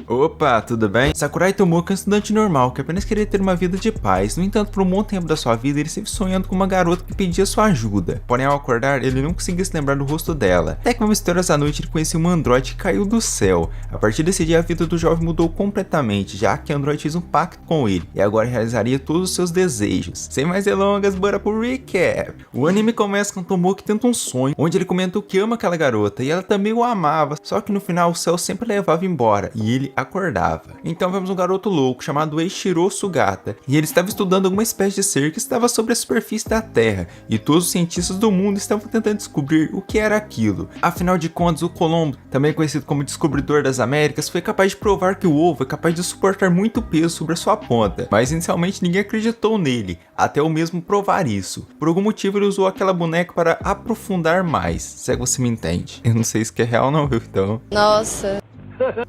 Opa, tudo bem? Sakurai Tomoki é um estudante normal que apenas queria ter uma vida de paz. No entanto, por um bom tempo da sua vida, ele esteve sonhando com uma garota que pedia sua ajuda. Porém, ao acordar, ele não conseguia se lembrar do rosto dela. Até que uma misteriosa noite ele conheceu um androide que caiu do céu. A partir desse dia, a vida do jovem mudou completamente, já que o androide fez um pacto com ele e agora realizaria todos os seus desejos. Sem mais delongas, bora pro recap. O anime começa com Tomoki tendo um sonho, onde ele comentou que ama aquela garota e ela também o amava, só que no final o céu sempre levava embora e ele acordava. Então vemos um garoto louco chamado Eiichiro Sugata, e ele estava estudando alguma espécie de ser que estava sobre a superfície da Terra, e todos os cientistas do mundo estavam tentando descobrir o que era aquilo. Afinal de contas, o Colombo, também conhecido como descobridor das Américas, foi capaz de provar que o ovo é capaz de suportar muito peso sobre a sua ponta, mas inicialmente ninguém acreditou nele, até o mesmo provar isso. Por algum motivo ele usou aquela boneca para aprofundar mais, se é que você me entende. Eu não sei se é real não, viu, então. Nossa.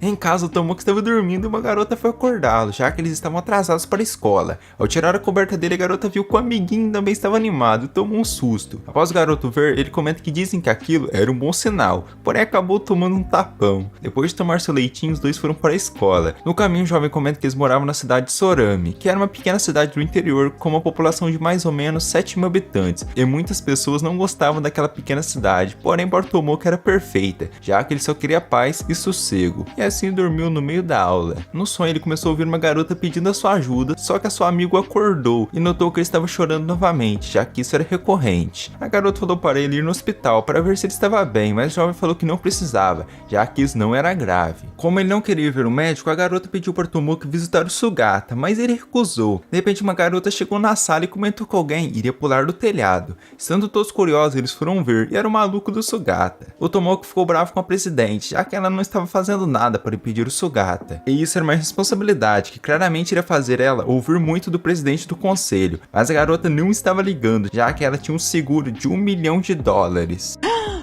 Em casa, o Tomoki estava dormindo e uma garota foi acordá-lo, já que eles estavam atrasados para a escola. Ao tirar a coberta dele, a garota viu que o amiguinho também estava animado e tomou um susto. Após o garoto ver, ele comenta que dizem que aquilo era um bom sinal, porém acabou tomando um tapão. Depois de tomar seu leitinho, os dois foram para a escola. No caminho, o jovem comenta que eles moravam na cidade de Sorame, que era uma pequena cidade do interior com uma população de mais ou menos 7.000 habitantes, e muitas pessoas não gostavam daquela pequena cidade, porém para o Tomoki era perfeita, já que ele só queria paz e sossego. E assim dormiu no meio da aula. No sonho ele começou a ouvir uma garota pedindo a sua ajuda, só que a sua amiga o acordou e notou que ele estava chorando novamente, já que isso era recorrente. A garota falou para ele ir no hospital para ver se ele estava bem, mas o jovem falou que não precisava, já que isso não era grave. Como ele não queria ver o médico, a garota pediu para Tomoki visitar o Sugata, mas ele recusou. De repente uma garota chegou na sala e comentou que alguém iria pular do telhado. Estando todos curiosos, eles foram ver e era o maluco do Sugata. O Tomoki ficou bravo com a presidente, já que ela não estava fazendo nada para impedir o Sugata. E isso era uma responsabilidade que claramente iria fazer ela ouvir muito do presidente do conselho, mas a garota não estava ligando, já que ela tinha um seguro de $1 milhão.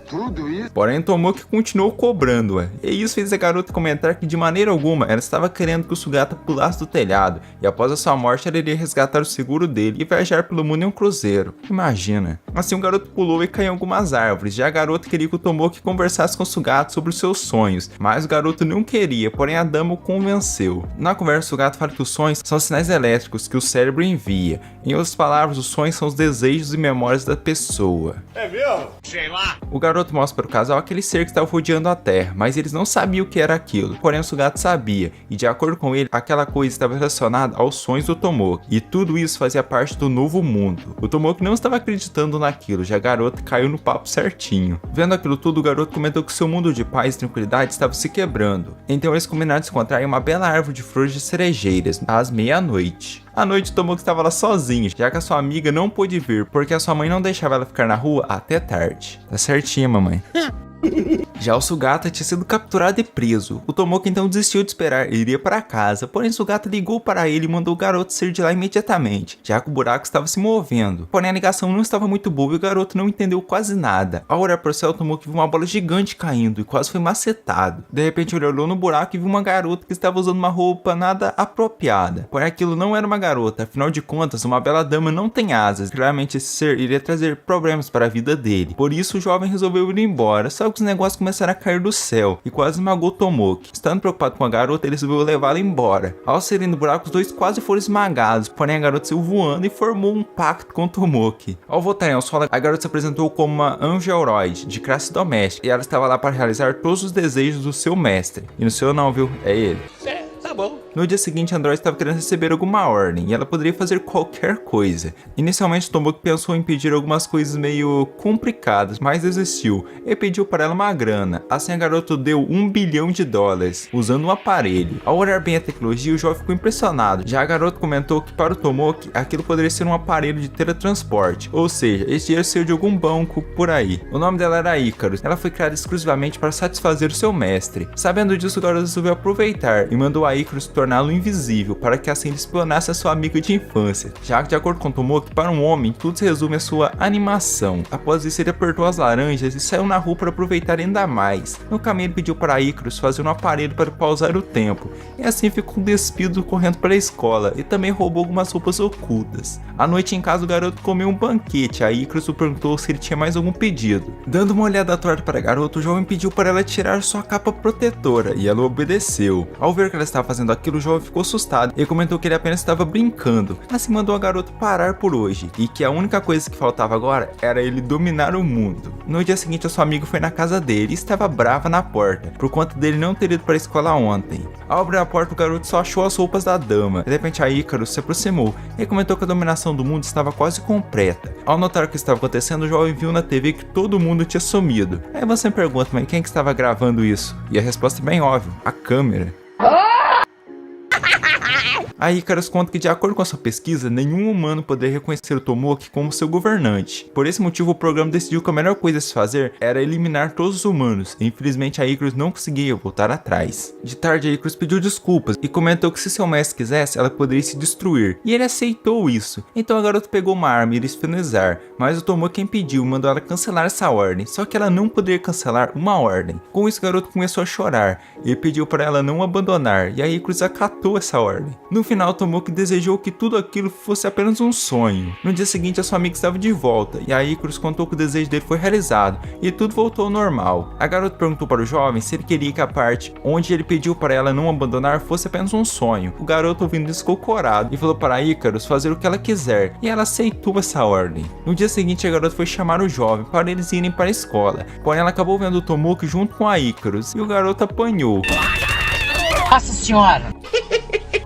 Tudo isso? Porém, Tomoki continuou cobrando-a, e isso fez a garota comentar que de maneira alguma ela estava querendo que o Sugata pulasse do telhado, e após a sua morte ela iria resgatar o seguro dele e viajar pelo mundo em um cruzeiro. Imagina. Assim o garoto pulou e caiu em algumas árvores, já a garota queria que o Tomoki conversasse com o Sugata sobre os seus sonhos, mas o garoto não queria, porém a dama o convenceu. Na conversa, o Sugata fala que os sonhos são sinais elétricos que o cérebro envia. Em outras palavras, os sonhos são os desejos e memórias da pessoa. É mesmo? Sei lá. O garoto mostra para o casal aquele ser que estava rodeando a Terra, mas eles não sabiam o que era aquilo. Porém, o Sugata sabia, e de acordo com ele, aquela coisa estava relacionada aos sonhos do Tomoki, e tudo isso fazia parte do novo mundo. O Tomoki não estava acreditando naquilo, já a garota caiu no papo certinho. Vendo aquilo tudo, o garoto comentou que seu mundo de paz e tranquilidade estava se quebrando. Então eles combinaram de se encontrar em uma bela árvore de flores de cerejeiras, às meia-noite. À noite, Tomoki estava lá sozinho, já que a sua amiga não pôde vir, porque a sua mãe não deixava ela ficar na rua até tarde. Tá certinho, mamãe. Já o Sugata tinha sido capturado e preso. O Tomoki então desistiu de esperar e iria para casa, porém Sugata ligou para ele e mandou o garoto sair de lá imediatamente, já que o buraco estava se movendo. Porém a ligação não estava muito boa e o garoto não entendeu quase nada. Ao olhar para o céu, o Tomoki viu uma bola gigante caindo e quase foi macetado. De repente ele olhou no buraco e viu uma garota que estava usando uma roupa nada apropriada. Porém aquilo não era uma garota, afinal de contas uma bela dama não tem asas. Claramente esse ser iria trazer problemas para a vida dele. Por isso o jovem resolveu ir embora, só que os negócios começaram a cair do céu e quase esmagou Tomoki. Estando preocupado com a garota, ele resolveu levá-la embora. Ao saírem do buraco, os dois quase foram esmagados, porém a garota saiu voando e formou um pacto com Tomoki. Ao voltarem ao solo, a garota se apresentou como uma angeloide de classe doméstica e ela estava lá para realizar todos os desejos do seu mestre. E no seu não, viu? É ele. Tá bom. No dia seguinte, Android estava querendo receber alguma ordem e ela poderia fazer qualquer coisa. Inicialmente, Tomoki pensou em pedir algumas coisas meio complicadas, mas desistiu e pediu para ela uma grana. Assim, a garota deu $1 bilhão usando um aparelho. Ao olhar bem a tecnologia, o jovem ficou impressionado. Já a garota comentou que para o Tomoki, aquilo poderia ser um aparelho de teletransporte, ou seja, esse dinheiro saiu de algum banco por aí. O nome dela era Icarus. Ela foi criada exclusivamente para satisfazer o seu mestre. Sabendo disso, o garoto resolveu aproveitar e mandou a Icarus torná-lo invisível, para que assim ele espionasse a sua amiga de infância, já que de acordo com Tomoki, para um homem tudo se resume à sua animação. Após isso ele apertou as laranjas e saiu na rua para aproveitar ainda mais. No caminho ele pediu para Icarus fazer um aparelho para pausar o tempo, e assim ficou despido correndo para a escola, e também roubou algumas roupas ocultas. À noite em casa o garoto comeu um banquete, a Icarus o perguntou se ele tinha mais algum pedido. Dando uma olhada torta para a garota, o jovem pediu para ela tirar sua capa protetora, e ela obedeceu. Ao ver que ela estava fazendo aquilo, o jovem ficou assustado e comentou que ele apenas estava brincando, assim mandou a garota parar por hoje, e que a única coisa que faltava agora era ele dominar o mundo. No dia seguinte, a sua amiga foi na casa dele e estava brava na porta, por conta dele não ter ido para a escola ontem. Ao abrir a porta, o garoto só achou as roupas da dama. De repente, a Icarus se aproximou e comentou que a dominação do mundo estava quase completa. Ao notar o que estava acontecendo, o jovem viu na TV que todo mundo tinha sumido. Aí você me pergunta, mas quem que estava gravando isso? E a resposta é bem óbvia, a câmera. A Icarus conta que, de acordo com a sua pesquisa, nenhum humano poderia reconhecer o Tomoki como seu governante. Por esse motivo, o programa decidiu que a melhor coisa a se fazer era eliminar todos os humanos, e infelizmente a Icarus não conseguia voltar atrás. De tarde, a Icarus pediu desculpas e comentou que se seu mestre quisesse, ela poderia se destruir, e ele aceitou isso. Então a garota pegou uma arma e iria finalizar, mas o Tomoki impediu e mandou ela cancelar essa ordem, só que ela não poderia cancelar uma ordem. Com isso, o garoto começou a chorar, e pediu para ela não abandonar, e a Icarus acatou essa ordem. No final, Tomoki desejou que tudo aquilo fosse apenas um sonho. No dia seguinte, a sua amiga estava de volta, e a Icarus contou que o desejo dele foi realizado, e tudo voltou ao normal. A garota perguntou para o jovem se ele queria que a parte onde ele pediu para ela não abandonar fosse apenas um sonho. O garoto, ouvindo isso, ficou corado, e falou para a Icarus fazer o que ela quiser, e ela aceitou essa ordem. No dia seguinte, a garota foi chamar o jovem para eles irem para a escola, porém ela acabou vendo o Tomoki junto com a Icarus, e o garoto apanhou. Nossa senhora!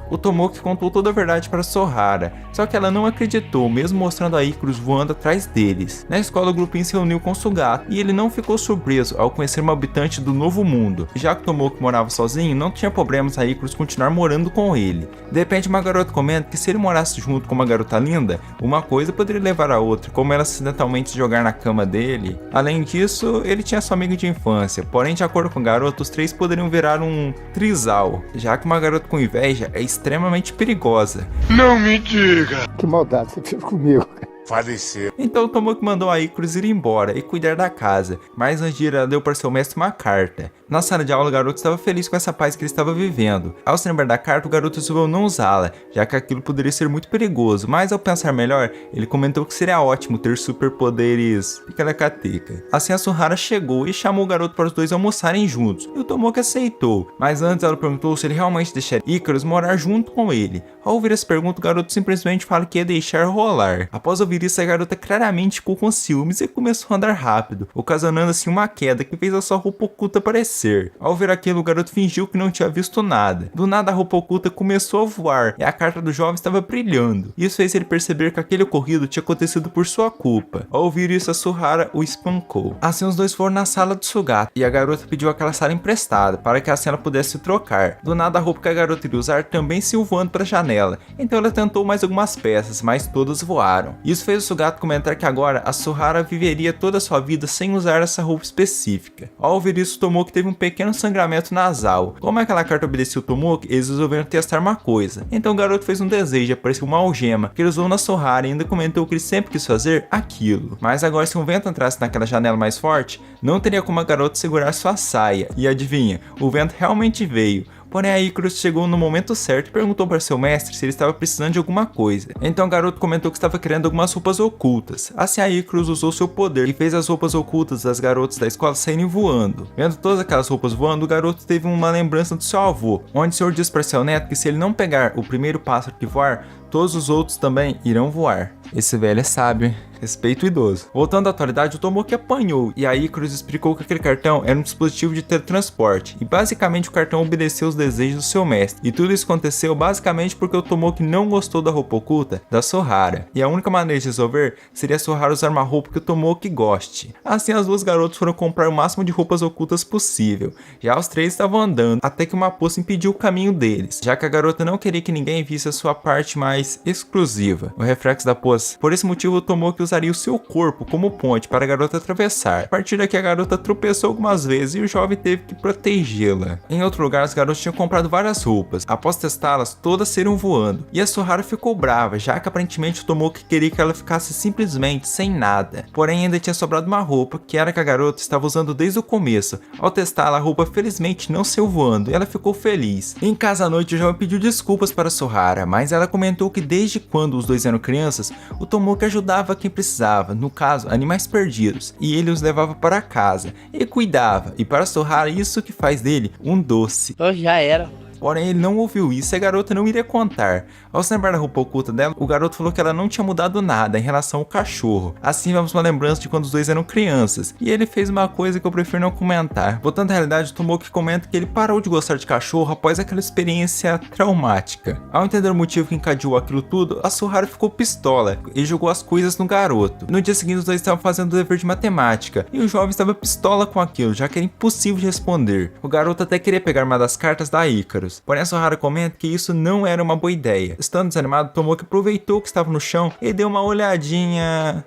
O Tomoki contou toda a verdade para Sohara, só que ela não acreditou, mesmo mostrando a Icarus voando atrás deles. Na escola, o grupinho se reuniu com Sugata, e ele não ficou surpreso ao conhecer uma habitante do Novo Mundo. Já que o Tomoki morava sozinho, não tinha problemas a Icarus continuar morando com ele. De repente, uma garota comenta que se ele morasse junto com uma garota linda, uma coisa poderia levar a outra, como ela acidentalmente se jogar na cama dele. Além disso, ele tinha sua amiga de infância, porém, de acordo com o garoto, os três poderiam virar um trisal, já que uma garota com inveja é extremamente perigosa. Não me diga. Que maldade você fez comigo. Falecer. Então o Tomoki mandou a Icarus ir embora e cuidar da casa, mas antes de ir, ela deu para seu mestre uma carta. Na sala de aula, o garoto estava feliz com essa paz que ele estava vivendo. Ao se lembrar da carta, o garoto resolveu não usá-la, já que aquilo poderia ser muito perigoso, mas ao pensar melhor, ele comentou que seria ótimo ter superpoderes pica-da-cateca. Assim, a Sohara chegou e chamou o garoto para os dois almoçarem juntos, e o Tomoki aceitou, mas antes ela perguntou se ele realmente deixaria Icarus morar junto com ele. Ao ouvir essa pergunta, o garoto simplesmente fala que ia deixar rolar. Após ouvir isso, a garota claramente ficou com ciúmes e começou a andar rápido, ocasionando assim uma queda que fez a sua roupa oculta aparecer. Ao ver aquilo, o garoto fingiu que não tinha visto nada. Do nada, a roupa oculta começou a voar e a carta do jovem estava brilhando. Isso fez ele perceber que aquele ocorrido tinha acontecido por sua culpa. Ao ouvir isso, a Sohara o espancou. Assim, os dois foram na sala de Sugata e a garota pediu aquela sala emprestada para que assim ela pudesse trocar. Do nada, a roupa que a garota iria usar também saiu voando para a janela. Então ela tentou mais algumas peças, mas todas voaram. Isso fez o Sugata comentar que agora a Sohara viveria toda a sua vida sem usar essa roupa específica. Ao ouvir isso, Tomoki teve um pequeno sangramento nasal. Como aquela carta obedecia o Tomoki, eles resolveram testar uma coisa. Então o garoto fez um desejo, apareceu uma algema que ele usou na Sohara e ainda comentou que ele sempre quis fazer aquilo. Mas agora, se um vento entrasse naquela janela mais forte, não teria como a garota segurar sua saia. E adivinha, o vento realmente veio. Porém, a Icarus chegou no momento certo e perguntou para seu mestre se ele estava precisando de alguma coisa. Então o garoto comentou que estava querendo algumas roupas ocultas. Assim, a Icarus usou seu poder e fez as roupas ocultas das garotas da escola saírem voando. Vendo todas aquelas roupas voando, o garoto teve uma lembrança do seu avô, onde o senhor disse para seu neto que se ele não pegar o primeiro pássaro que voar, todos os outros também irão voar. Esse velho é sábio, hein? Respeito o idoso. Voltando à atualidade, o Tomoki apanhou e a Icarus explicou que aquele cartão era um dispositivo de teletransporte e basicamente o cartão obedeceu os desejos do seu mestre. E tudo isso aconteceu basicamente porque o Tomoki não gostou da roupa oculta da Sohara. E a única maneira de resolver seria a Sohara usar uma roupa que o Tomoki goste. Assim, as duas garotas foram comprar o máximo de roupas ocultas possível. Já os três estavam andando até que uma poça impediu o caminho deles, já que a garota não queria que ninguém visse a sua parte mais exclusiva, o reflexo da poça. Por esse motivo, o Tomoki usaria o seu corpo como ponte para a garota atravessar. A partir daqui a garota tropeçou algumas vezes e o jovem teve que protegê-la. Em outro lugar, os garotos tinham comprado várias roupas. Após testá-las, todas saíram voando. E a Suharu ficou brava, já que aparentemente o Tomoki queria que ela ficasse simplesmente sem nada. Porém, ainda tinha sobrado uma roupa, que era que a garota estava usando desde o começo. Ao testá-la, a roupa felizmente não saiu voando e ela ficou feliz. Em casa à noite, o jovem pediu desculpas para Suharu, mas ela comentou que desde quando os dois eram crianças, o Tomoki ajudava quem precisava, no caso, animais perdidos, e ele os levava para casa e cuidava, e para Suharu isso que faz dele um doce. Já era. Porém, ele não ouviu isso e a garota não iria contar. Ao se lembrar da roupa oculta dela, o garoto falou que ela não tinha mudado nada em relação ao cachorro. Assim, vemos uma lembrança de quando os dois eram crianças. E ele fez uma coisa que eu prefiro não comentar. Voltando à realidade, o Tomoki comenta que ele parou de gostar de cachorro após aquela experiência traumática. Ao entender o motivo que encadeou aquilo tudo, a Suharu ficou pistola e jogou as coisas no garoto. No dia seguinte, os dois estavam fazendo o dever de matemática. E o jovem estava pistola com aquilo, já que era impossível de responder. O garoto até queria pegar uma das cartas da Icarus. Porém, a Suharu comenta que isso não era uma boa ideia. Estando desanimado, Tomoki aproveitou que estava no chão e deu uma olhadinha...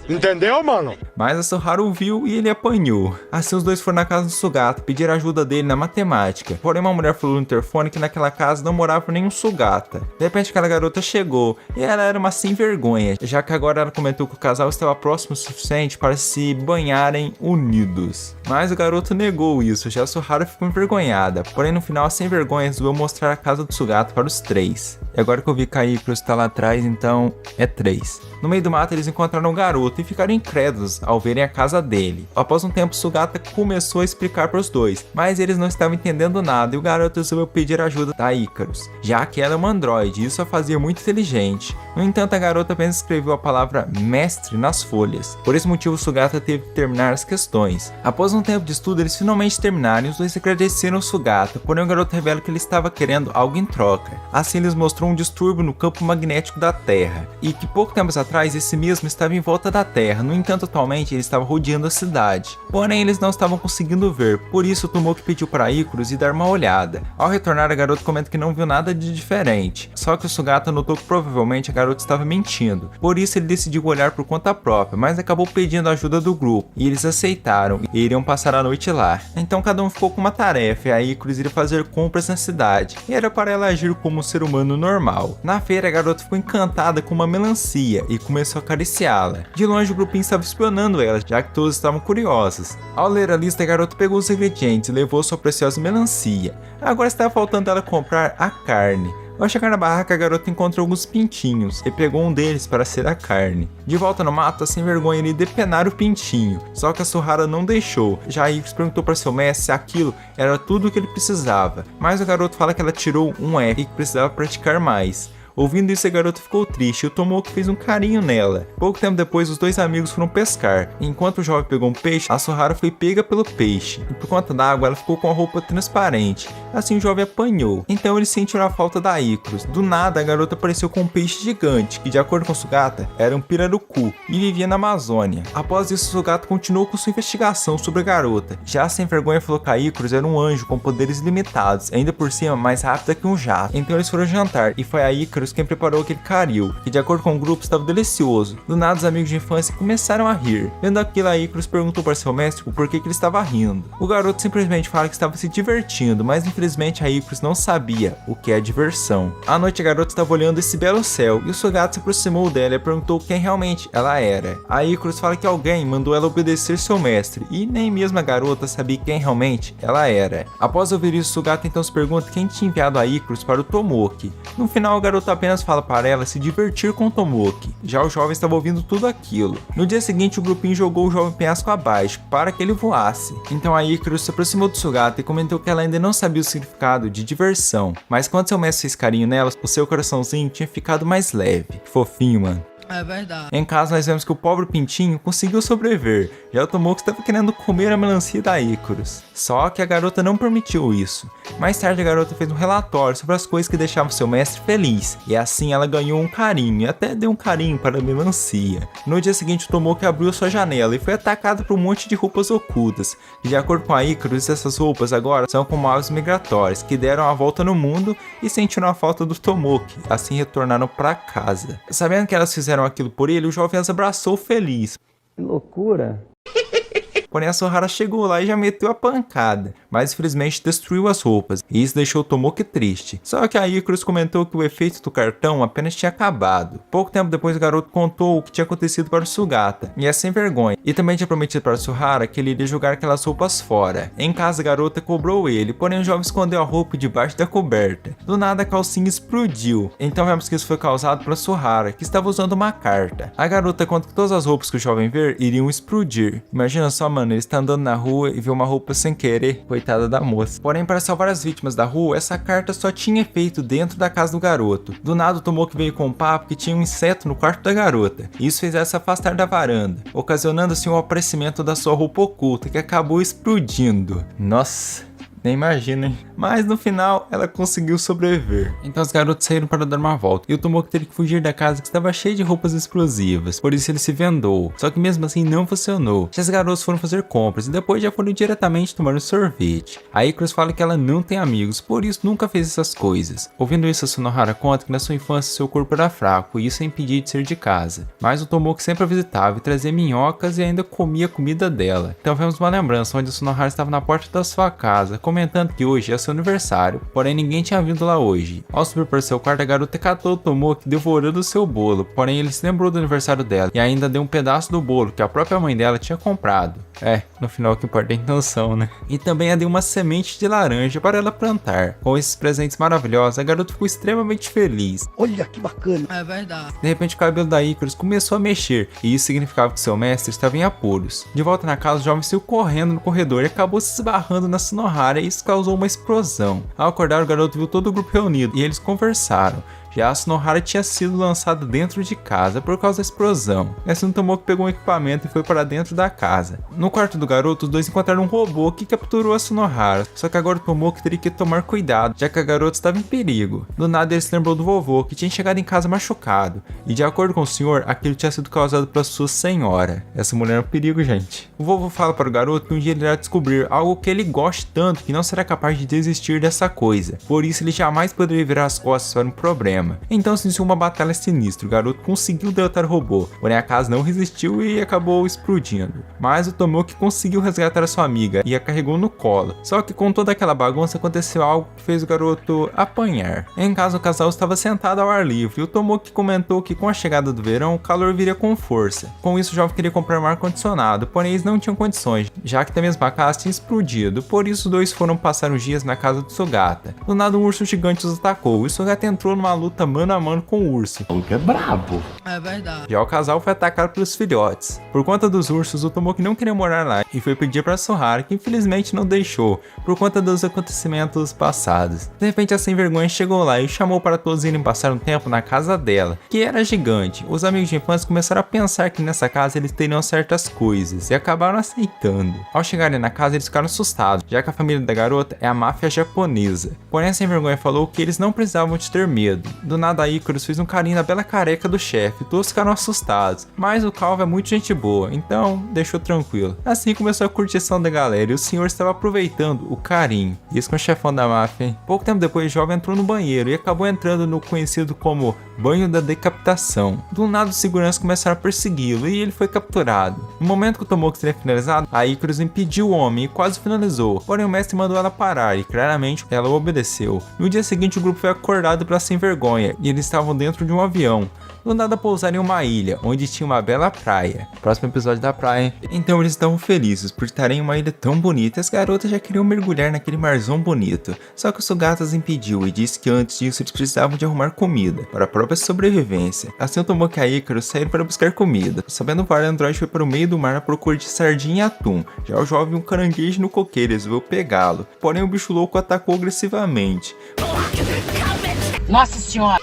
Entendeu, mano? Mas a Suharu viu e ele apanhou. Assim, os dois foram na casa do Sugata pedir ajuda dele na matemática. Porém, uma mulher falou no interfone que naquela casa não morava nenhum Sugata. De repente, aquela garota chegou e ela era uma sem vergonha, já que agora ela comentou que o casal estava próximo o suficiente para se banharem unidos. Mas o garoto negou isso, já a Suharu ficou envergonhada. Porém, no final, a sem vergonha resolveu mostrar a casa do Sugata para os três. E agora que eu vi que a Icarus está lá atrás, então é 3. No meio do mato, eles encontraram o garoto e ficaram incrédulos ao verem a casa dele. Após um tempo, Sugata começou a explicar para os dois, mas eles não estavam entendendo nada e o garoto resolveu pedir ajuda da Icarus, já que ela é uma androide e isso a fazia muito inteligente. No entanto, a garota apenas escreveu a palavra mestre nas folhas. Por esse motivo, Sugata teve que terminar as questões. Após um tempo de estudo, eles finalmente terminaram e os dois agradeceram o Sugata, porém o garoto revela que ele estava querendo algo em troca. Assim, eles mostrou um distúrbio no campo magnético da Terra, e que pouco tempo atrás esse mesmo estava em volta da Terra. No entanto, atualmente ele estava rodeando a cidade. Porém, eles não estavam conseguindo ver, por isso o Tomoki pediu para Icarus ir dar uma olhada. Ao retornar, a garota comenta que não viu nada de diferente, só que o Sugata notou que provavelmente a garota estava mentindo. Por isso ele decidiu olhar por conta própria, mas acabou pedindo a ajuda do grupo, e eles aceitaram e iriam passar a noite lá. Então cada um ficou com uma tarefa, e a Icarus iria fazer compras na cidade, e era para ela agir como um ser humano normal. Na feira, a garota ficou encantada com uma melancia e começou a acariciá-la. De longe, o grupinho estava espionando ela, já que todos estavam curiosos. Ao ler a lista, a garota pegou os ingredientes e levou sua preciosa melancia. Agora estava faltando ela comprar a carne. Ao chegar na barraca, a garota encontrou alguns pintinhos e pegou um deles para ser a carne. De volta no mato, sem vergonha, ele depenar o pintinho, só que a Suharu não deixou. Já a Icarus perguntou para seu mestre se aquilo era tudo o que ele precisava, mas o garoto fala que ela tirou um F e que precisava praticar mais. Ouvindo isso, a garota ficou triste e o Tomoki fez um carinho nela. Pouco tempo depois, os dois amigos foram pescar. Enquanto o jovem pegou um peixe, a Suharu foi pega pelo peixe. E por conta da água, ela ficou com a roupa transparente. Assim, o jovem apanhou. Então, eles sentiram a falta da Icarus. Do nada, a garota apareceu com um peixe gigante, que de acordo com Sugata, era um pirarucu e vivia na Amazônia. Após isso, Sugata continuou com sua investigação sobre a garota. Já sem vergonha, falou que a Icarus era um anjo com poderes ilimitados, ainda por cima mais rápida que um jato. Então, eles foram jantar e foi a Icarus quem preparou aquele caril, que de acordo com o grupo estava delicioso. Do nada, os amigos de infância começaram a rir. Vendo aquilo, a Icarus perguntou para seu mestre o porquê que ele estava rindo. O garoto simplesmente fala que estava se divertindo, mas infelizmente a Icarus não sabia o que é diversão. À noite, a garota estava olhando esse belo céu e o Sugata se aproximou dela e perguntou quem realmente ela era. A Icarus fala que alguém mandou ela obedecer seu mestre e nem mesmo a garota sabia quem realmente ela era. Após ouvir isso, Sugata então se pergunta quem tinha enviado a Icarus para o Tomoki. No final, o garoto apenas fala para ela se divertir com o Tomoki. Já o jovem estava ouvindo tudo aquilo. No dia seguinte, o grupinho jogou o jovem penhasco abaixo para que ele voasse. Então a Icarus se aproximou do Sugata e comentou que ela ainda não sabia o significado de diversão, mas quando seu mestre fez carinho nela, o seu coraçãozinho tinha ficado mais leve. Fofinho, mano. É verdade. Em casa, nós vemos que o pobre pintinho conseguiu sobreviver, já o Tomoki estava querendo comer a melancia da Icarus. Só que a garota não permitiu isso. Mais tarde, a garota fez um relatório sobre as coisas que deixavam seu mestre feliz, e assim ela ganhou um carinho, e até deu um carinho para a melancia. No dia seguinte, o Tomoki abriu sua janela e foi atacado por um monte de roupas ocultas, e de acordo com a Icarus, essas roupas agora são como aves migratórias, que deram a volta no mundo e sentiram a falta do Tomoki, assim retornaram para casa. Sabendo que elas fizeram fizeram aquilo por ele, o jovem as abraçou feliz. Que loucura. Porém, a Suhara chegou lá e já meteu a pancada, mas infelizmente destruiu as roupas, e isso deixou o Tomoki triste. Só que a Icarus comentou que o efeito do cartão apenas tinha acabado. Pouco tempo depois, o garoto contou o que tinha acontecido para o Sugata, e é sem vergonha, e também tinha prometido para a Suhara que ele iria jogar aquelas roupas fora. Em casa, a garota cobrou ele, porém o jovem escondeu a roupa debaixo da coberta. Do nada, a calcinha explodiu, então vemos que isso foi causado pela Suhara, que estava usando uma carta. A garota conta que todas as roupas que o jovem ver iriam explodir. Imagina só, mano, ele está andando na rua e vê uma roupa sem querer, coitada da moça. Porém, para salvar as vítimas da rua, essa carta só tinha efeito dentro da casa do garoto. Do nada, o Tomoki veio com um papo que tinha um inseto no quarto da garota. Isso fez ela se afastar da varanda, ocasionando assim o aparecimento da sua roupa oculta, que acabou explodindo. Nossa, nem imagina, hein? Mas no final, ela conseguiu sobreviver. Então os garotos saíram para dar uma volta, e o Tomoki teve que fugir da casa que estava cheia de roupas explosivas. Por isso ele se vendou, só que mesmo assim não funcionou. Os garotos foram fazer compras, e depois já foram diretamente tomar um sorvete. A Icarus fala que ela não tem amigos, por isso nunca fez essas coisas. Ouvindo isso, a Sunohara conta que na sua infância seu corpo era fraco, e isso a impedia de sair de casa. Mas o Tomoki sempre a visitava e trazia minhocas e ainda comia a comida dela. Então vemos uma lembrança onde a Sunohara estava na porta da sua casa, comentando que hoje é seu aniversário, porém ninguém tinha vindo lá hoje. Ao subir para seu quarto, a garota catou o Tomoki devorando seu bolo, porém ele se lembrou do aniversário dela e ainda deu um pedaço do bolo que a própria mãe dela tinha comprado. No final o que importa é a intenção, né? E também a deu uma semente de laranja para ela plantar. Com esses presentes maravilhosos, a garota ficou extremamente feliz. Olha que bacana. É verdade. De repente o cabelo da Icarus começou a mexer, e isso significava que seu mestre estava em apuros. De volta na casa, o jovem saiu correndo no corredor e acabou se esbarrando na Sunohara, e isso causou uma explosão. Ao acordar, o garoto viu todo o grupo reunido e eles conversaram. Já a Sunohara tinha sido lançada dentro de casa por causa da explosão. Assim, o Tomoki pegou um equipamento e foi para dentro da casa. No quarto do garoto, os dois encontraram um robô que capturou a Sunohara. Só que agora o Tomoki teria que tomar cuidado, já que a garota estava em perigo. Do nada ele se lembrou do vovô, que tinha chegado em casa machucado. E de acordo com o senhor, aquilo tinha sido causado pela sua senhora. Essa mulher é um perigo, gente. O vovô fala para o garoto que um dia ele irá descobrir algo que ele goste tanto que não será capaz de desistir dessa coisa. Por isso ele jamais poderia virar as costas para um problema. Então se iniciou uma batalha sinistra, o garoto conseguiu derrotar o robô, porém a casa não resistiu e acabou explodindo. Mas o Tomoki conseguiu resgatar a sua amiga e a carregou no colo, só que com toda aquela bagunça aconteceu algo que fez o garoto apanhar. Em casa o casal estava sentado ao ar livre e o Tomoki comentou que com a chegada do verão o calor viria com força. Com isso o jovem queria comprar um ar-condicionado, porém eles não tinham condições, já que a mesma casa tinha explodido, por isso os dois foram passar uns dias na casa do Sugata. Do nada um urso gigante os atacou e o Sugata entrou numa luta mano a mano com o urso. O que é brabo. É verdade. Já o casal foi atacado pelos filhotes. Por conta dos ursos, o Tomoki não queria morar lá e foi pedir para Sunohara, que infelizmente não deixou, por conta dos acontecimentos passados. De repente a sem vergonha chegou lá e chamou para todos irem passar um tempo na casa dela, que era gigante. Os amigos de infância começaram a pensar que nessa casa eles teriam certas coisas e acabaram aceitando. Ao chegarem na casa eles ficaram assustados, já que a família da garota é a máfia japonesa. Porém a sem vergonha falou que eles não precisavam de ter medo. Do nada a Icarus fez um carinho na bela careca do chefe, todos ficaram assustados, mas o Calvo é muito gente boa, então deixou tranquilo. Assim começou a curtição da galera e o senhor estava aproveitando o carinho. Isso com o chefão da máfia, hein? Pouco tempo depois o jovem entrou no banheiro e acabou entrando no conhecido como banho da decapitação. Do nada os seguranças começaram a persegui-lo e ele foi capturado. No momento que o Tomoki seria finalizado, a Icarus impediu o homem e quase finalizou, porém o mestre mandou ela parar e claramente ela obedeceu. No dia seguinte o grupo foi acordado pela sem vergonha e eles estavam dentro de um avião. Do nada pousaram em uma ilha, onde tinha uma bela praia. Próximo episódio da praia. Então eles estavam felizes por estarem em uma ilha tão bonita e as garotas já queriam mergulhar naquele marzão bonito. Só que o Sugata as impediu e disse que antes disso eles precisavam de arrumar comida, para a própria sobrevivência. Assim o Tomoki e a Icarus saíram para buscar comida. Sabendo voar, o androide foi para o meio do mar à procura de sardinha e atum. Já o jovem um caranguejo no coqueiro e resolveu pegá-lo. Porém o bicho louco atacou agressivamente. Nossa senhora!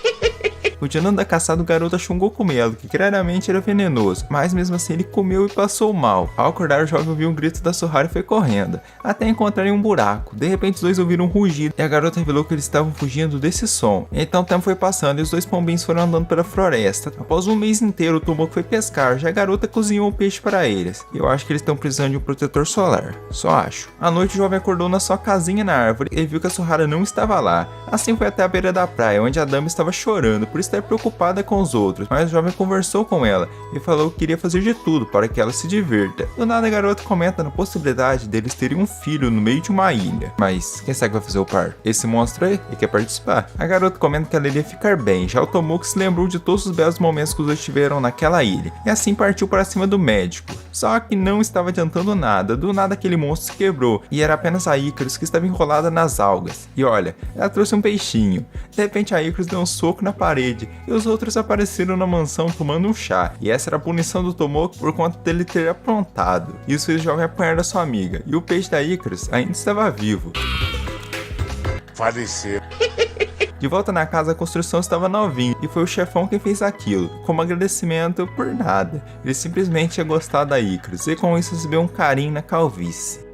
Continuando da caçada, o garoto achou um cogumelo, que claramente era venenoso, mas mesmo assim ele comeu e passou mal. Ao acordar, o jovem ouviu um grito da Sunohara e foi correndo, até encontrarem um buraco. De repente os dois ouviram um rugido e a garota revelou que eles estavam fugindo desse som. Então o tempo foi passando e os dois pombinhos foram andando pela floresta. Após um mês inteiro, o Tomoki foi pescar, já a garota cozinhou um peixe para eles. Eu acho que eles estão precisando de um protetor solar, só acho. À noite o jovem acordou na sua casinha na árvore e viu que a Sunohara não estava lá. Assim foi até a beira da praia, onde a dama estava chorando, por isso estar preocupada com os outros, mas o jovem conversou com ela e falou que queria fazer de tudo para que ela se divirta. Do nada a garota comenta na possibilidade deles terem um filho no meio de uma ilha. Mas quem sabe vai fazer o par? Esse monstro aí quer participar. A garota comenta que ela iria ficar bem, já o Tomoki se lembrou de todos os belos momentos que os dois tiveram naquela ilha, e assim partiu para cima do médico. Só que não estava adiantando nada, do nada aquele monstro se quebrou, e era apenas a Icarus que estava enrolada nas algas. E olha, ela trouxe um peixinho. De repente a Icarus deu um soco na parede, e os outros apareceram na mansão tomando um chá, e essa era a punição do Tomoki por conta dele ter aprontado. Isso fez o jovem apanhar da sua amiga, e o peixe da Icarus ainda estava vivo. Faleceu. De volta na casa, a construção estava novinha, e foi o chefão quem fez aquilo, como agradecimento por nada. Ele simplesmente tinha gostado da Icarus, e com isso recebeu um carinho na calvície.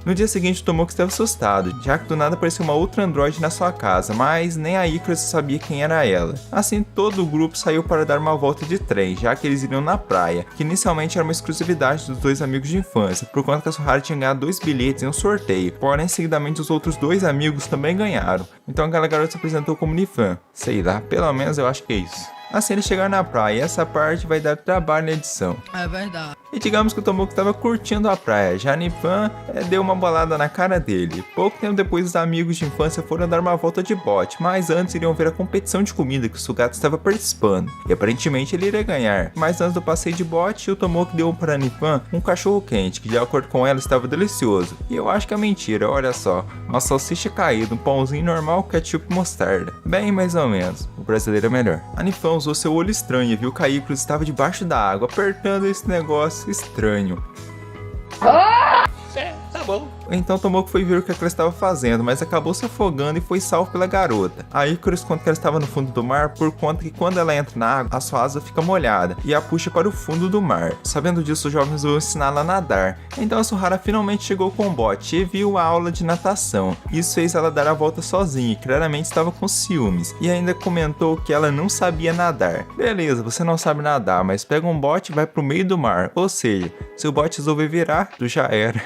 No dia seguinte, o Tomoki estava assustado, já que do nada apareceu uma outra androide na sua casa, mas nem a Icarus sabia quem era ela. Assim, todo o grupo saiu para dar uma volta de trem, já que eles iriam na praia, que inicialmente era uma exclusividade dos dois amigos de infância, por conta que a Suharu tinha ganhado 2 bilhetes em um sorteio, porém seguidamente os outros 2 amigos também ganharam. Então aquela garota se apresentou como Nifan. Sei lá, pelo menos eu acho que é isso. Assim eles chegaram na praia, e essa parte vai dar trabalho na edição. É verdade. E digamos que o Tomoki estava curtindo a praia, já Nifan deu uma bolada na cara dele. Pouco tempo depois os amigos de infância foram dar uma volta de bote, mas antes iriam ver a competição de comida que o Sugata estava participando, e aparentemente ele iria ganhar. Mas antes do passeio de bote, o Tomoki deu para Nifan um cachorro quente, que de acordo com ela estava delicioso. E eu acho que é mentira, olha só, uma salsicha caída, um pãozinho normal, ketchup e mostarda. Bem, mais ou menos, o brasileiro é melhor. A Nifan usou seu olho estranho e viu que a Icarus estava debaixo da água, apertando esse negócio estranho. Tá bom. Então Tomoki foi ver o que ela estava fazendo, mas acabou se afogando e foi salvo pela garota. A Icarus conta que ela estava no fundo do mar por conta que quando ela entra na água, a sua asa fica molhada e a puxa para o fundo do mar. Sabendo disso, os jovens vão ensiná-la a nadar. Então a Suharu finalmente chegou com o bote e viu a aula de natação. Isso fez ela dar a volta sozinha e claramente estava com ciúmes. E ainda comentou que ela não sabia nadar. Beleza, você não sabe nadar, mas pega um bote e vai pro meio do mar. Ou seja, se o bote resolver virar, tu já era.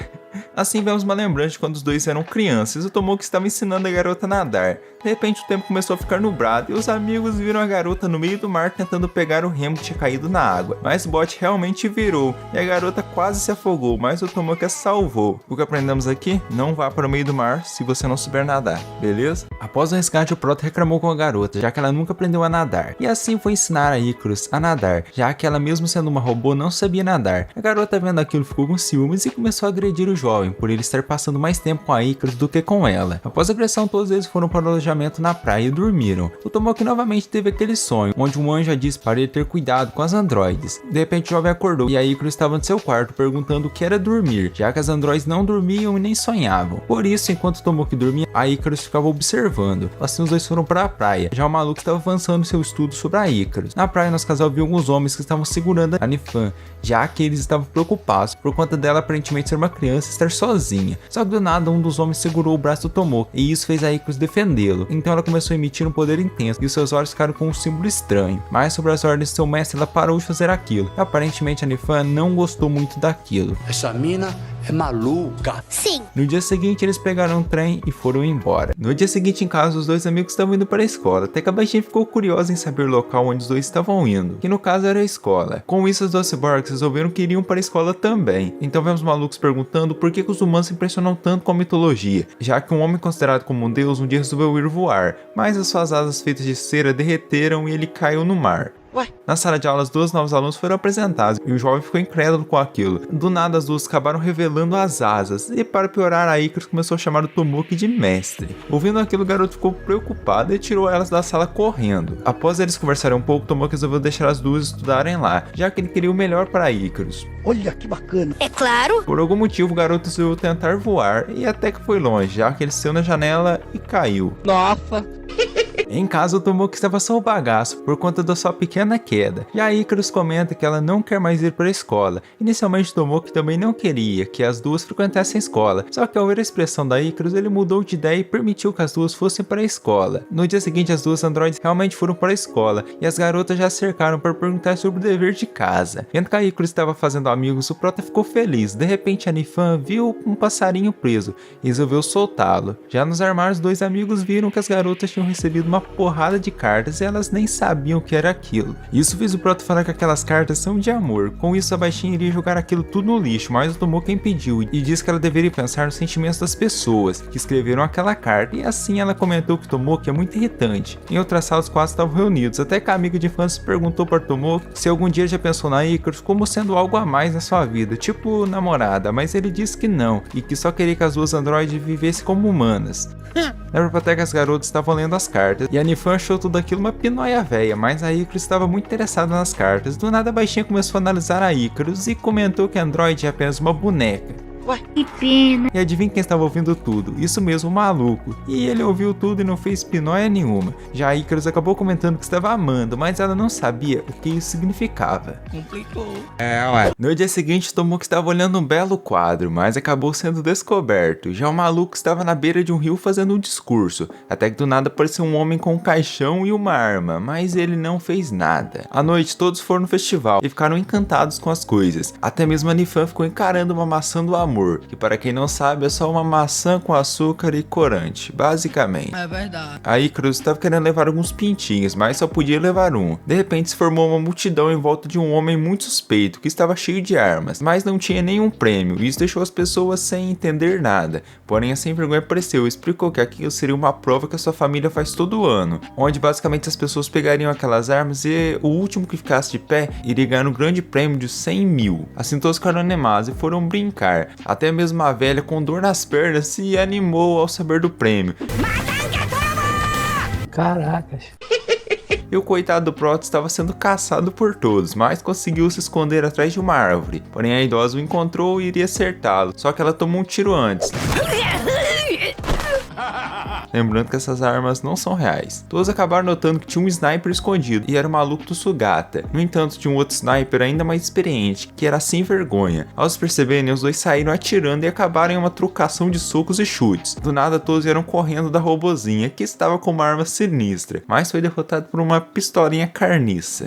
Assim vemos uma lembrança de quando os dois eram crianças e o Tomoki estava ensinando a garota a nadar. De repente o tempo começou a ficar nublado e os amigos viram a garota no meio do mar tentando pegar o remo que tinha caído na água. Mas o bote realmente virou e a garota quase se afogou, mas o Tomoki a salvou. O que aprendemos aqui? Não vá para o meio do mar se você não souber nadar, beleza? Após o resgate, o Proto reclamou com a garota, já que ela nunca aprendeu a nadar. E assim foi ensinar a Icarus a nadar, já que ela mesmo sendo uma robô não sabia nadar. A garota vendo aquilo ficou com ciúmes e começou a agredir o jovem, por ele estar passando mais tempo com a Icarus do que com ela. Após a agressão, todos eles foram para o alojamento na praia e dormiram. O Tomoki novamente teve aquele sonho, onde um anjo disse para ele ter cuidado com as androides. De repente o jovem acordou e a Icarus estava no seu quarto perguntando o que era dormir, já que as androides não dormiam e nem sonhavam. Por isso, enquanto o Tomoki dormia, a Icarus ficava observando. Assim os dois foram para a praia. Já o maluco estava avançando seu estudo sobre a Icarus. Na praia, nosso casal viu alguns homens que estavam segurando a Nifan, já que eles estavam preocupados por conta dela aparentemente ser uma criança e estar sozinha. Só que do nada um dos homens segurou o braço do Tomoki e isso fez a Icarus defendê-lo. Então ela começou a emitir um poder intenso e os seus olhos ficaram com um símbolo estranho. Mas sobre as ordens de seu mestre, ela parou de fazer aquilo. E, aparentemente a Nifan não gostou muito daquilo. Essa mina é maluca. Sim. No dia seguinte eles pegaram um trem e foram embora. No dia seguinte em casa os dois amigos estavam indo para a escola, até que a baixinha ficou curiosa em saber o local onde os dois estavam indo, que no caso era a escola. Com isso as duas cyborgs resolveram que iriam para a escola também. Então vemos malucos perguntando por que os humanos se impressionam tanto com a mitologia, já que um homem considerado como um deus um dia resolveu ir voar, mas as suas asas feitas de cera derreteram e ele caiu no mar. Na sala de aula, as duas novos alunos foram apresentados e o jovem ficou incrédulo com aquilo. Do nada, as duas acabaram revelando as asas e, para piorar, a Icarus começou a chamar o Tomoki de mestre. Ouvindo aquilo, o garoto ficou preocupado e tirou elas da sala correndo. Após eles conversarem um pouco, Tomoki resolveu deixar as duas estudarem lá, já que ele queria o melhor para a Icarus. Olha que bacana. É claro. Por algum motivo, o garoto resolveu tentar voar e até que foi longe, já que ele saiu na janela e caiu. Nossa. Em casa, o Tomoki estava só o bagaço por conta da sua pequena queda. E a Icarus comenta que ela não quer mais ir para a escola. Inicialmente, Tomoki também não queria que as duas frequentassem a escola. Só que ao ver a expressão da Icarus, ele mudou de ideia e permitiu que as duas fossem para a escola. No dia seguinte, as duas androides realmente foram para a escola e as garotas já cercaram para perguntar sobre o dever de casa. Vendo que a Icarus estava fazendo amigos, o Prota ficou feliz. De repente, a Nifan viu um passarinho preso e resolveu soltá-lo. Já nos armários, dois amigos viram que as garotas tinham recebido uma uma porrada de cartas e elas nem sabiam o que era aquilo. Isso fez o Proto falar que aquelas cartas são de amor. Com isso, a baixinha iria jogar aquilo tudo no lixo, mas o Tomoki impediu e disse que ela deveria pensar nos sentimentos das pessoas que escreveram aquela carta, e assim ela comentou que Tomoki é muito irritante. Em outra sala, os quatro estavam reunidos, até que a amiga de infância perguntou para Tomoki se algum dia já pensou na Icarus como sendo algo a mais na sua vida, tipo namorada, mas ele disse que não, e que só queria que as duas androides vivessem como humanas. Na biblioteca, as garotas estavam lendo as cartas, e a Nifan achou tudo aquilo uma pinóia véia, mas a Icarus estava muito interessada nas cartas. Do nada, a baixinha começou a analisar a Icarus e comentou que a androide é apenas uma boneca. Ué, que pena. E adivinha quem estava ouvindo tudo? Isso mesmo, o maluco. E ele ouviu tudo e não fez pinóia nenhuma. Já a Icarus acabou comentando que estava amando, mas ela não sabia o que isso significava. Complicou. No dia seguinte, Tomoki estava olhando um belo quadro, mas acabou sendo descoberto. Já o maluco estava na beira de um rio fazendo um discurso, até que do nada apareceu um homem com um caixão e uma arma, mas ele não fez nada. À noite, todos foram no festival e ficaram encantados com as coisas. Até mesmo a Nifan ficou encarando uma maçã do amor, que para quem não sabe é só uma maçã com açúcar e corante, basicamente. É verdade. A Icarus estava querendo levar alguns pintinhos, mas só podia levar um. De repente se formou uma multidão em volta de um homem muito suspeito, que estava cheio de armas, mas não tinha nenhum prêmio, e isso deixou as pessoas sem entender nada. Porém a sem vergonha apareceu e explicou que aquilo seria uma prova que a sua família faz todo ano, onde basicamente as pessoas pegariam aquelas armas e o último que ficasse de pé iria ganhar um grande prêmio de 100 mil. Assim todos ficaram animados e foram brincar. Até mesmo a velha com dor nas pernas se animou ao saber do prêmio. Caracas. E o coitado do Proto estava sendo caçado por todos, mas conseguiu se esconder atrás de uma árvore. Porém a idosa o encontrou e iria acertá-lo, só que ela tomou um tiro antes. Lembrando que essas armas não são reais. Todos acabaram notando que tinha um sniper escondido, e era o maluco do Sugata. No entanto, tinha um outro sniper ainda mais experiente, que era sem vergonha. Ao se perceberem, os dois saíram atirando e acabaram em uma trocação de socos e chutes. Do nada, todos vieram correndo da robozinha, que estava com uma arma sinistra, mas foi derrotado por uma pistolinha carniça.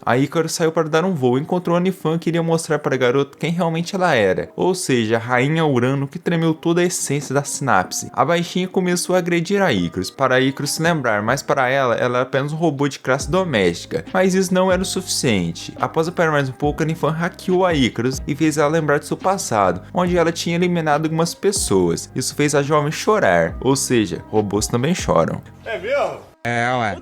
A Icarus saiu para dar um voo e encontrou a Nifan, que iria mostrar para a garota quem realmente ela era, ou seja, a rainha Urano, que tremeu toda a essência da sinapse. A baixinha começou a agredir a Icarus, para a Icarus se lembrar, mas para ela era apenas um robô de classe doméstica, mas isso não era o suficiente. Após apanhar mais um pouco, a Nifan hackeou a Icarus e fez ela lembrar de seu passado, onde ela tinha eliminado algumas pessoas. Isso fez a jovem chorar, ou seja, robôs também choram. É mesmo?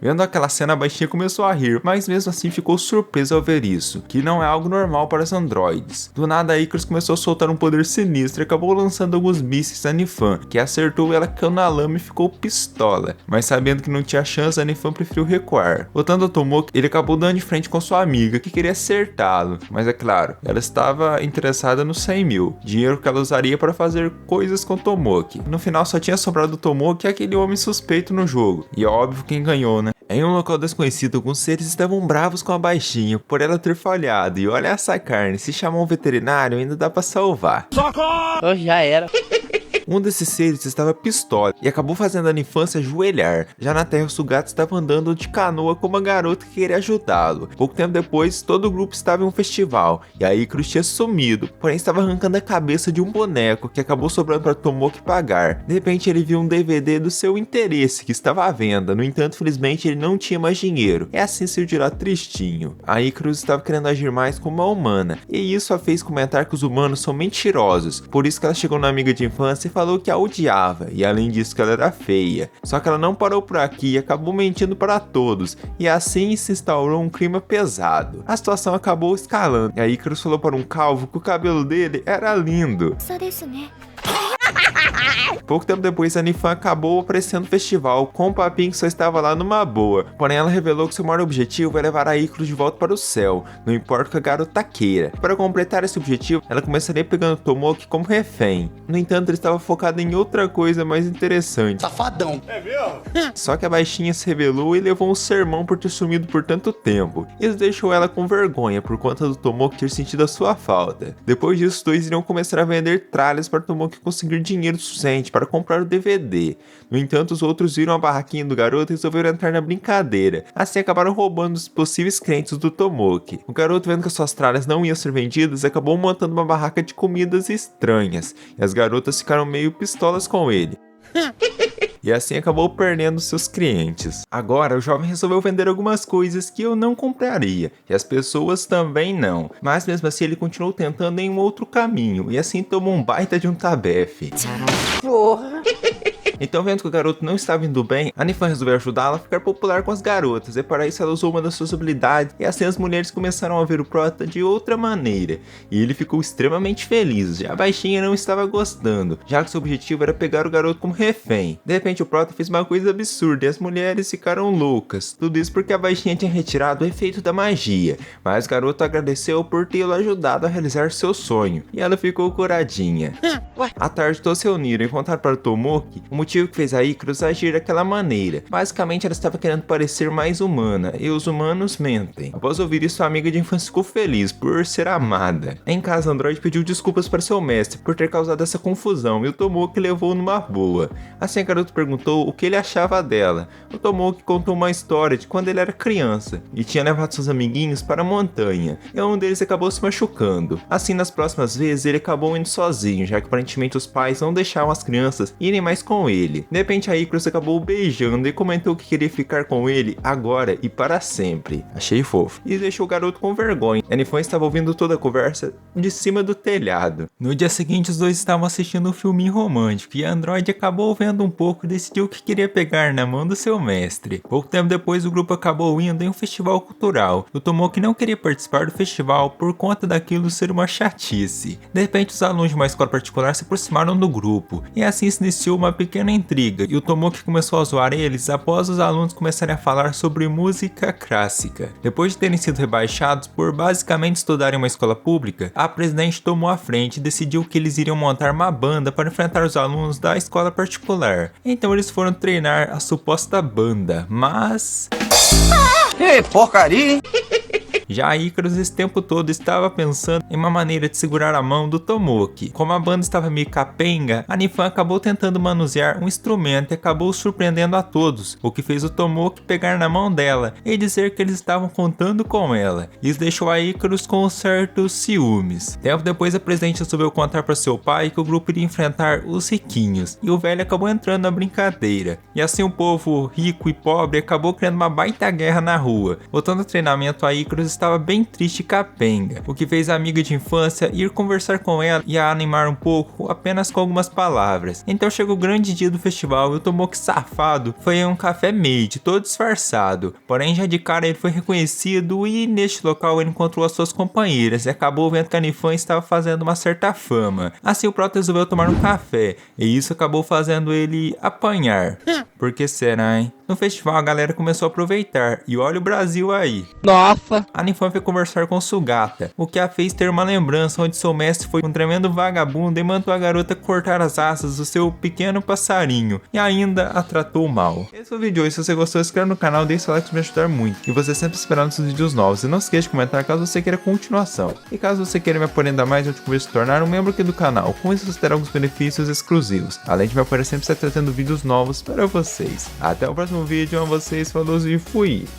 Vendo aquela cena, a baixinha começou a rir, mas mesmo assim ficou surpresa ao ver isso, que não é algo normal para os androides. Do nada, a Icarus começou a soltar um poder sinistro e acabou lançando alguns mísseis a Nifan, que acertou ela caiu na lama e ficou pistola. Mas sabendo que não tinha chance, a Nifan preferiu recuar. Voltando ao Tomoki, ele acabou dando de frente com sua amiga, que queria acertá-lo, mas é claro, ela estava interessada nos 100 mil, dinheiro que ela usaria para fazer coisas com Tomoki. No final só tinha sobrado o Tomoki e aquele homem suspeito no jogo, e é óbvio quem ganhou, né? Em um local desconhecido, alguns seres estavam bravos com a baixinha por ela ter falhado. E olha essa carne, se chamar um veterinário ainda dá pra salvar. Oh, já era. Um desses seres estava pistola e acabou fazendo a Nifan se ajoelhar. Já na terra, o Sugata estava andando de canoa com uma garota que queria ajudá-lo. Pouco tempo depois, todo o grupo estava em um festival e a Icarus tinha sumido, porém estava arrancando a cabeça de um boneco que acabou sobrando para Tomoki pagar. De repente, ele viu um DVD do seu interesse que estava à venda. No entanto, felizmente, ele não tinha mais dinheiro. E assim saiu de lá tristinho. A Icarus estava querendo agir mais como uma humana, e isso a fez comentar que os humanos são mentirosos. Por isso que ela chegou na amiga de infância e falou que a odiava, e além disso que ela era feia. Só que ela não parou por aqui e acabou mentindo para todos, e assim se instaurou um clima pesado. A situação acabou escalando, e a Icarus falou para um calvo que o cabelo dele era lindo. Pouco tempo depois, a Nifan acabou aparecendo no festival, com um papinho que só estava lá numa boa. Porém, ela revelou que seu maior objetivo é levar a Icarus de volta para o céu, não importa o que a garota queira. Para completar esse objetivo, ela começaria pegando Tomoki como refém. No entanto, ele estava focado em outra coisa mais interessante. Safadão. É mesmo? Só que a baixinha se rebelou e levou um sermão por ter sumido por tanto tempo. Isso deixou ela com vergonha por conta do Tomoki ter sentido a sua falta. Depois disso, os dois iriam começar a vender tralhas para Tomoki conseguir dinheiro suficiente para comprar o DVD. No entanto, os outros viram a barraquinha do garoto e resolveram entrar na brincadeira. Assim acabaram roubando os possíveis clientes do Tomoki. O garoto, vendo que suas tralhas não iam ser vendidas, acabou montando uma barraca de comidas estranhas, e as garotas ficaram meio pistolas com ele. e assim acabou perdendo seus clientes. Agora, o jovem resolveu vender algumas coisas que eu não compraria, e as pessoas também não, mas mesmo assim ele continuou tentando em um outro caminho, e assim tomou um baita de um tabefe. Porra. Então, vendo que o garoto não estava indo bem, a Nifan resolveu ajudá-la a ficar popular com as garotas, e para isso ela usou uma das suas habilidades, e assim as mulheres começaram a ver o Prota de outra maneira, e ele ficou extremamente feliz, já a baixinha não estava gostando, já que seu objetivo era pegar o garoto como refém. De repente o Prota fez uma coisa absurda e as mulheres ficaram loucas, tudo isso porque a baixinha tinha retirado o efeito da magia, mas o garoto agradeceu por tê-lo ajudado a realizar seu sonho, e ela ficou curadinha. À tarde todos se reuniram e contaram para o Tomoki o motivo que fez a Icarus agir daquela maneira. Basicamente ela estava querendo parecer mais humana, e os humanos mentem. Após ouvir isso, a amiga de infância ficou feliz por ser amada. Em casa, Android pediu desculpas para seu mestre por ter causado essa confusão, e o Tomoki levou numa boa. Assim a garota perguntou o que ele achava dela. O Tomoki contou uma história de quando ele era criança, e tinha levado seus amiguinhos para a montanha, e um deles acabou se machucando. Assim nas próximas vezes ele acabou indo sozinho, já que aparentemente os pais não deixavam as crianças irem mais com ele. De repente a Icarus acabou beijando e comentou que queria ficar com ele agora e para sempre. Achei fofo. E deixou o garoto com vergonha. A Nifan estava ouvindo toda a conversa de cima do telhado. No dia seguinte os dois estavam assistindo um filminho romântico e a Android acabou vendo um pouco e decidiu que queria pegar na mão do seu mestre. Pouco tempo depois o grupo acabou indo em um festival cultural. O Tomoki não queria participar do festival por conta daquilo ser uma chatice. De repente os alunos de uma escola particular se aproximaram do grupo e assim se iniciou uma pequena intriga, e o Tomoki começou a zoar eles após os alunos começarem a falar sobre música clássica. Depois de terem sido rebaixados por basicamente estudarem uma escola pública, a presidente tomou a frente e decidiu que eles iriam montar uma banda para enfrentar os alunos da escola particular. Então eles foram treinar a suposta banda, mas... Ei, porcaria, hein? Já a Icarus esse tempo todo estava pensando em uma maneira de segurar a mão do Tomoki. Como a banda estava meio capenga, a Nifan acabou tentando manusear um instrumento e acabou surpreendendo a todos, o que fez o Tomoki pegar na mão dela e dizer que eles estavam contando com ela. Isso deixou a Icarus com certos ciúmes. Tempo depois a presidente resolveu contar para seu pai que o grupo iria enfrentar os riquinhos, e o velho acabou entrando na brincadeira. E assim o povo rico e pobre acabou criando uma baita guerra na rua. Voltando ao treinamento, a Icarus estava bem triste e capenga, o que fez a amiga de infância ir conversar com ela e a animar um pouco apenas com algumas palavras. Então chegou o grande dia do festival e o Tomoki safado foi em um café made, todo disfarçado, porém já de cara ele foi reconhecido e neste local ele encontrou as suas companheiras e acabou vendo que a Nifan estava fazendo uma certa fama. Assim o Prota resolveu tomar um café e isso acabou fazendo ele apanhar. Por que será, hein? No festival a galera começou a aproveitar e olha o Brasil aí. Nossa. A Nifan foi conversar com Sugata, o que a fez ter uma lembrança onde seu mestre foi um tremendo vagabundo e mandou a garota cortar as asas do seu pequeno passarinho e ainda a tratou mal. Esse foi o vídeo de hoje. Se você gostou, se inscreva no canal, deixe seu like para me ajudar muito. E você sempre esperando seus vídeos novos. E não se esqueça de comentar caso você queira continuação. E caso você queira me apoiar ainda mais, eu te convido a se tornar um membro aqui do canal. Com isso você terá alguns benefícios exclusivos, além de me apoiar sempre estar trazendo vídeos novos para vocês. Até o próximo vídeo, a vocês, falou e fui!